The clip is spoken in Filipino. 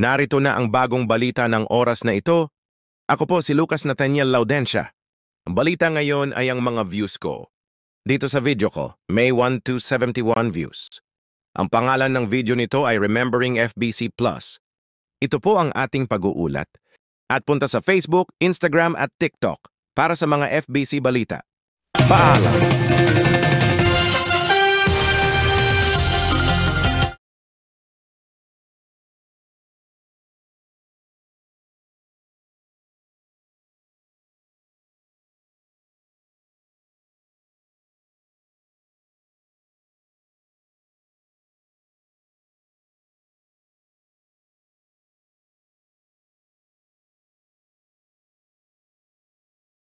Narito na ang bagong balita ng oras na ito. Ako po si Lucas Nathaniel Laudencia. Ang balita ngayon ay ang mga views ko. Dito sa video ko, may 1,271 views. Ang pangalan ng video nito ay Remembering FBC Plus. Ito po ang ating pag-uulat. At punta sa Facebook, Instagram at TikTok para sa mga FBC balita. Paalam!